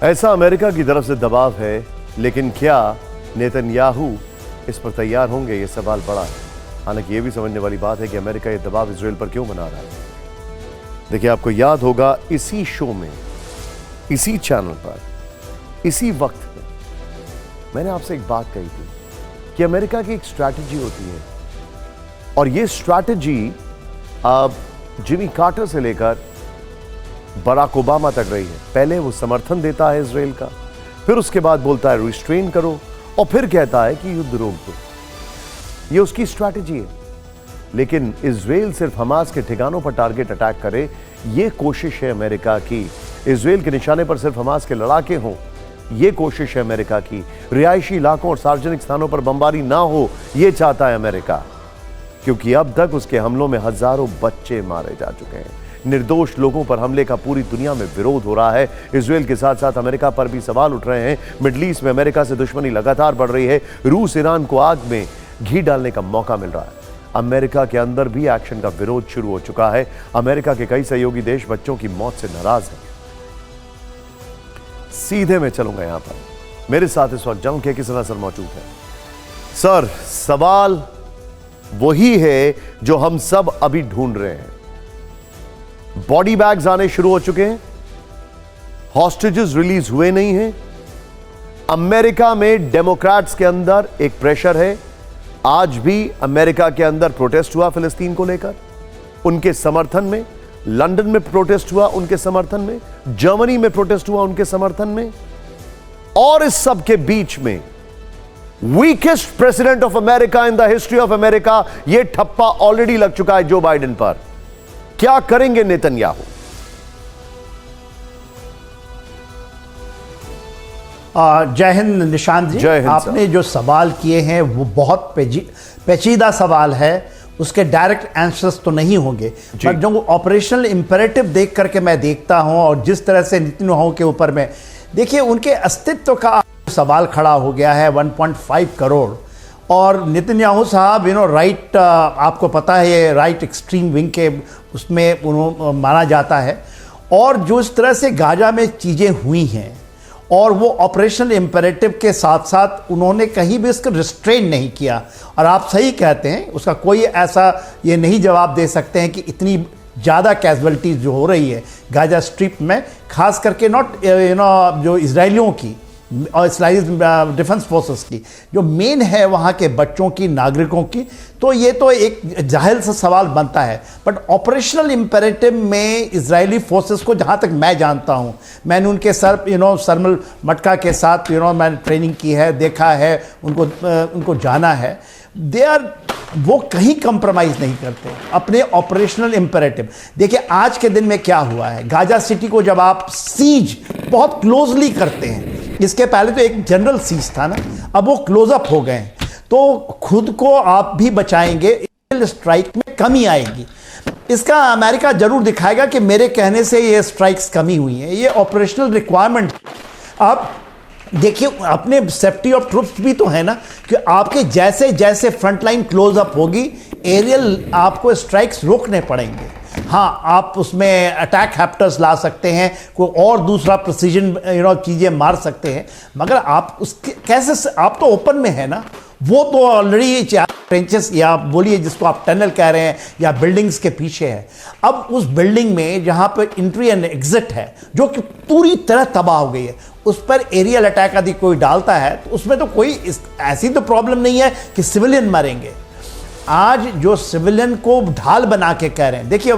ऐसा अमेरिका की तरफ से दबाव है, लेकिन क्या नेतन्याहू इस पर तैयार होंगे, ये सवाल बड़ा है। हालांकि ये भी समझने वाली बात है कि अमेरिका ये दबाव इजराइल पर क्यों बना रहा है। देखिए, आपको याद होगा इसी शो में, इसी चैनल पर, इसी वक्त में मैंने आपसे एक बात कही थी कि अमेरिका की एक स्ट्रैटेजी होती है, और ये स्ट्रैटेजी अब जिमी कार्टर से लेकर बराक ओबामा तक रही है। पहले वो समर्थन देता है इजराइल का, फिर उसके बाद बोलता है रिस्ट्रेन करो, और फिर कहता है कि युद्ध रोक दो। ये उसकी स्ट्रैटेजी है। लेकिन इजराइल सिर्फ हमास के ठिकानों पर टारगेट अटैक करे, ये कोशिश है अमेरिका की। इजराइल के निशाने पर सिर्फ हमास के लड़ाके हों, ये कोशिश है अमेरिका की। रिहायशी इलाकों और सार्वजनिक स्थानों पर बमबारी ना हो, ये चाहता है अमेरिका, क्योंकि अब तक उसके हमलों में हजारों बच्चे मारे जा चुके हैं। निर्दोष लोगों पर हमले का पूरी दुनिया में विरोध हो रहा है। इजराइल के साथ साथ अमेरिका पर भी सवाल उठ रहे हैं। मिडल ईस्ट में अमेरिका से दुश्मनी लगातार बढ़ रही है। रूस ईरान को आग में घी डालने का मौका मिल रहा है। अमेरिका के अंदर भी एक्शन का विरोध शुरू हो चुका है। अमेरिका के कई सहयोगी देश बच्चों की मौत से नाराज हैं। सीधे मैं चलूंगा यहां पर। मेरे साथ इस वक्त जनरल के सर मौजूद है। सर, सवाल वही है जो हम सब अभी ढूंढ रहे हैं। बॉडी बैग्स आने शुरू हो चुके हैं, हॉस्टेजेस रिलीज हुए नहीं हैं। अमेरिका में डेमोक्रेट्स के अंदर एक प्रेशर है। आज भी अमेरिका के अंदर प्रोटेस्ट हुआ फिलिस्तीन को लेकर, उनके समर्थन में। लंदन में प्रोटेस्ट हुआ उनके समर्थन में, जर्मनी में प्रोटेस्ट हुआ उनके समर्थन में। और इस सब के बीच में weakest president of America in the history of America, यह ठप्पा ऑलरेडी लग चुका है जो बाइडेन पर। क्या करेंगे नेतन्याहू? जय हिंद निशांत जी। आपने जो सवाल किए हैं वो बहुत पेचीदा सवाल है, उसके डायरेक्ट आंसर्स तो नहीं होंगे, पर जो ऑपरेशनल इंपेरेटिव देख करके मैं देखता हूं, और जिस तरह से नेतन्याहू के ऊपर में देखिए, उनके अस्तित्व का सवाल खड़ा हो गया है। 1.5 करोड़, और नेतन्याहू साहब राइट, आपको पता है ये राइट एक्सट्रीम विंग के उसमें उन्होंने माना जाता है। और जो इस तरह से गाजा में चीज़ें हुई हैं, और वो ऑपरेशनल इंपेरेटिव के साथ साथ उन्होंने कहीं भी इसको रिस्ट्रेन नहीं किया। और आप सही कहते हैं, उसका कोई ऐसा ये नहीं जवाब दे सकते हैं कि इतनी ज़्यादा कैजुअलिटीज़ जो हो रही है गाजा स्ट्रिप में, खास करके जो इजरायलियों की और इस्राइली डिफेंस फोर्सेस की, जो मेन है वहाँ के बच्चों की, नागरिकों की, तो ये तो एक जाहिर सा सवाल बनता है। बट ऑपरेशनल इंपेरेटिव में इजरायली फोर्सेस को, जहाँ तक मैं जानता हूँ, मैंने उनके सरमल मटका के साथ मैंने ट्रेनिंग की है, देखा है, उनको जाना है। वो कहीं कंप्रोमाइज़ नहीं करते अपने ऑपरेशनल इंपेरेटिव। देखिए, आज के दिन में क्या हुआ है, गाजा सिटी को जब आप सीज बहुत क्लोजली करते हैं, इसके पहले तो एक जनरल सीज था ना, अब वो क्लोजअप हो गए, तो खुद को आप भी बचाएंगे, स्ट्राइक में कमी आएगी। इसका अमेरिका जरूर दिखाएगा कि मेरे कहने से ये स्ट्राइक्स कमी हुई हैं, ये ऑपरेशनल रिक्वायरमेंट। आप देखिए, अपने सेफ्टी ऑफ ट्रूप्स भी तो है ना, कि आपके जैसे जैसे फ्रंटलाइन क्लोजअप होगी, एरियल आपको स्ट्राइक्स रोकने पड़ेंगे। हाँ, आप उसमें अटैक हैप्टर्स ला सकते हैं, कोई और दूसरा प्रिसीजन चीज़ें मार सकते हैं, मगर आप उसके कैसे, आप तो ओपन में है ना, वो तो ऑलरेडी ट्रेंचेस, या बोलिए जिसको आप टनल कह रहे हैं, या बिल्डिंग्स के पीछे है। अब उस बिल्डिंग में जहाँ पर एंट्री एंड एग्जिट है, जो कि पूरी तरह तबाह हो गई है, उस पर एरियल अटैक यदि कोई डालता है, तो उसमें तो कोई ऐसी तो प्रॉब्लम नहीं है कि सिविलियन मरेंगे। आज जो सिविलियन को ढाल बना के कह रहे हैं, देखिए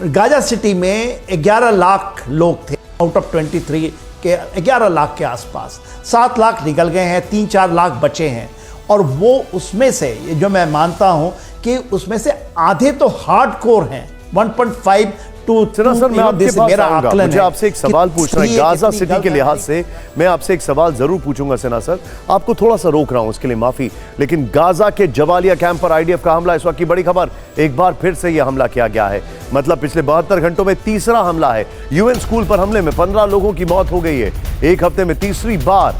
गाजा सिटी में 11 लाख लोग थे आउट ऑफ 23 के, 11 लाख के आसपास, 7 लाख निकल गए हैं, 3-4 लाख बचे हैं। और वो उसमें से, जो मैं मानता हूं कि उसमें से आधे तो हार्डकोर हैं। 1.5 टू सर, मैं आपके पास आऊंगा। मुझे आपसे एक सवाल पूछना है गाजा सिटी के लिहाज से। मैं आपसे एक सवाल जरूर पूछूंगा सेना सर, आपको थोड़ा सा रोक रहा हूं, उसके लिए माफी। लेकिन गाजा के जबालिया कैंप पर आईडीएफ का हमला, इस वक्त की बड़ी खबर, एक बार फिर से यह हमला किया गया है। मतलब पिछले 72 घंटों में तीसरा हमला है। यूएन स्कूल पर हमले में 15 लोगों की मौत हो गई है। एक हफ्ते में तीसरी बार,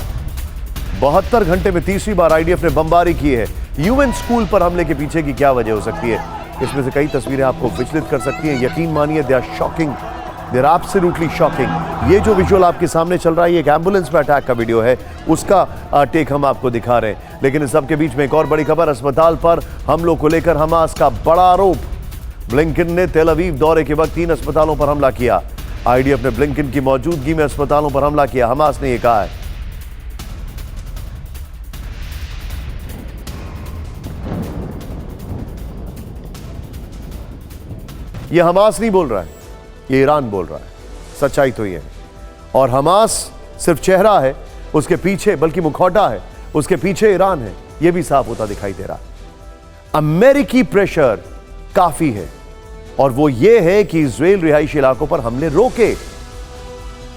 72 घंटे में तीसरी बार आईडीएफ ने बमबारी की है। यूएन स्कूल पर हमले के पीछे की क्या वजह हो सकती है? इसमें से कई तस्वीरें आपको विचलित कर सकती हैं। यकीन मानिए, they are shocking. They are absolutely shocking. ये जो विजुअल आपके सामने चल रहा है, ये एक एम्बुलेंस पे अटैक का वीडियो है, उसका टेक हम आपको दिखा रहे हैं। लेकिन इस सब के बीच में एक और बड़ी खबर, अस्पताल पर हमलों को लेकर हमास का बड़ा आरोप। ब्लिंकन ने तेल अवीव दौरे के वक्त 3 अस्पतालों पर हमला किया। आईडीएफ ने ब्लिंकन की मौजूदगी में अस्पतालों पर हमला किया, हमास ने यह कहा है। यह हमास नहीं बोल रहा है, ये ईरान बोल रहा है। सच्चाई तो ये है। और हमास सिर्फ चेहरा है, उसके पीछे बल्कि मुखौटा है, उसके पीछे ईरान है, यह भी साफ होता दिखाई दे रहा है। अमेरिकी प्रेशर काफी है और वो ये है कि इजराइल रिहायशी इलाकों पर हमले रोके।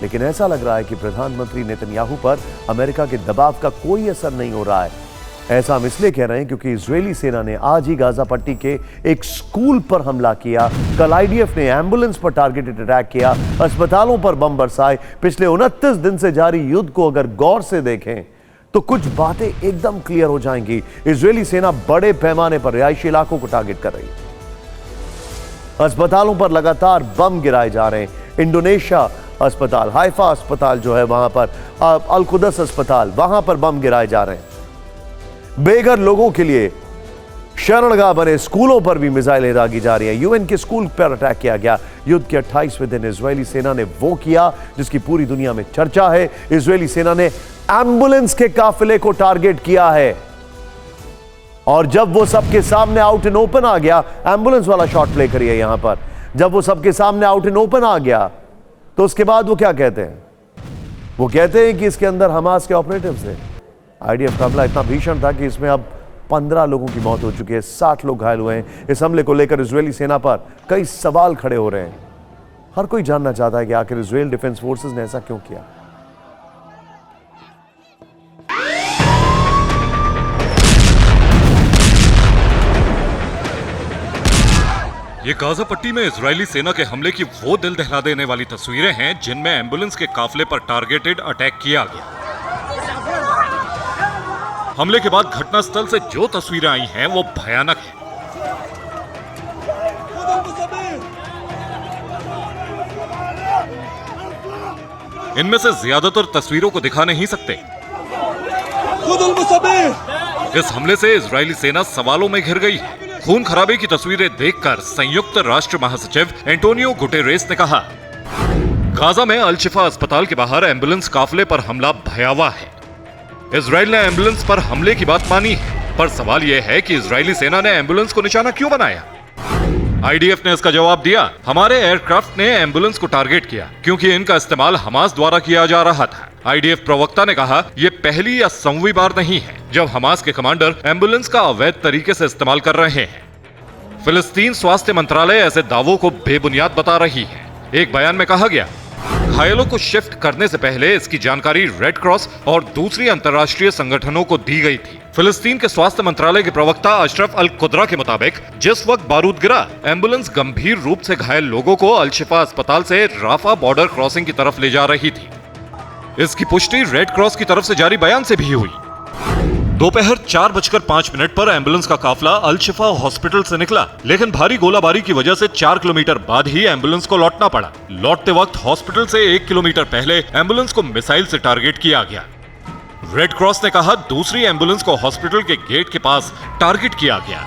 लेकिन ऐसा लग रहा है कि प्रधानमंत्री नेतन्याहू पर अमेरिका के दबाव का कोई असर नहीं हो रहा है। ऐसा हम इसलिए कह रहे हैं क्योंकि इजरायली सेना ने आज ही गाजा पट्टी के एक स्कूल पर हमला किया। कल आईडीएफ ने एम्बुलेंस पर टारगेटेड अटैक किया, अस्पतालों पर बम बरसाए। पिछले 29 दिन से जारी युद्ध को अगर गौर से देखें तो कुछ बातें एकदम क्लियर हो जाएंगी। इजरायली सेना बड़े पैमाने पर रिहायशी इलाकों को टारगेट कर रही है। अस्पतालों पर लगातार बम गिराए जा रहे हैं। इंडोनेशिया अस्पताल, हाइफा अस्पताल जो है वहां पर, अल कुदस अस्पताल, वहां पर बम गिराए जा रहे हैं। बेघर लोगों के लिए शरणगाह बने स्कूलों पर भी मिसाइलें दागी जा रही हैं। यूएन के स्कूल पर अटैक किया गया। युद्ध के 28वें दिन इजरायली सेना ने वो किया जिसकी पूरी दुनिया में चर्चा है। इजरायली सेना ने एम्बुलेंस के काफिले को टारगेट किया है और जब वो सबके सामने आउट इन ओपन आ गया, एम्बुलेंस वाला शॉट प्ले करिए यहां पर, जब वो सबके सामने आउट इन ओपन आ गया तो उसके बाद वो क्या कहते हैं? वो कहते हैं कि इसके अंदर हमास के ऑपरेटिव्स हैं। आईडीएफ का हमला इतना भीषण था कि इसमें अब 15 लोगों की मौत हो चुकी है, 60 लोग घायल हुए हैं। इस हमले को लेकर इजरायली सेना पर कई सवाल खड़े हो रहे हैं। हर कोई जानना चाहता है कि आखिर इजरायल डिफेंस फोर्सेस ने ऐसा क्यों किया। ये गाजा पट्टी में इजरायली सेना के हमले की वो दिल दहला देने वाली तस्वीरें हैं जिनमें एम्बुलेंस के काफिले पर टारगेटेड अटैक किया गया। हमले के बाद घटनास्थल से जो तस्वीरें आई हैं वो भयानक हैं। इनमें से ज्यादातर तस्वीरों को दिखा नहीं सकते। इस हमले से इजरायली सेना सवालों में घिर गई है। खून खराबे की तस्वीरें देखकर संयुक्त राष्ट्र महासचिव एंटोनियो गुटेरेस ने कहा, गाजा में अल शिफा अस्पताल के बाहर एम्बुलेंस काफिले पर हमला भयावह है। इजराइल ने एम्बुलेंस पर हमले की बात मानी है, पर सवाल यह है कि इजरायली सेना ने एम्बुलेंस को निशाना क्यों बनाया? आईडीएफ ने इसका जवाब दिया, हमारे एयरक्राफ्ट ने एम्बुलेंस को टारगेट किया क्योंकि इनका इस्तेमाल हमास द्वारा किया जा रहा था। आईडीएफ प्रवक्ता ने कहा, यह पहली या 100वीं बार नहीं है जब हमास के कमांडर एम्बुलेंस का अवैध तरीके से इस्तेमाल कर रहे हैं। फिलिस्तीन स्वास्थ्य मंत्रालय ऐसे दावों को बेबुनियाद बता रही है। एक बयान में कहा गया, घायलों को शिफ्ट करने से पहले इसकी जानकारी रेड क्रॉस और दूसरी अंतर्राष्ट्रीय संगठनों को दी गई थी। फिलिस्तीन के स्वास्थ्य मंत्रालय के प्रवक्ता अशरफ अल कुद्रा के मुताबिक जिस वक्त बारूद गिरा, एम्बुलेंस गंभीर रूप से घायल लोगों को अल शिफा अस्पताल से राफा बॉर्डर क्रॉसिंग की तरफ ले जा रही थी। इसकी पुष्टि रेड क्रॉस की तरफ से जारी बयान से भी हुई। दोपहर 4:05 पर एम्बुलेंस का काफिला अल शिफा हॉस्पिटल से निकला, लेकिन भारी गोलाबारी की वजह से 4 किलोमीटर बाद ही एम्बुलेंस को लौटना पड़ा। लौटते वक्त हॉस्पिटल से 1 किलोमीटर पहले एम्बुलेंस को मिसाइल से टारगेट किया गया। रेड क्रॉस ने कहा, दूसरी एम्बुलेंस को हॉस्पिटल के गेट के पास टारगेट किया गया।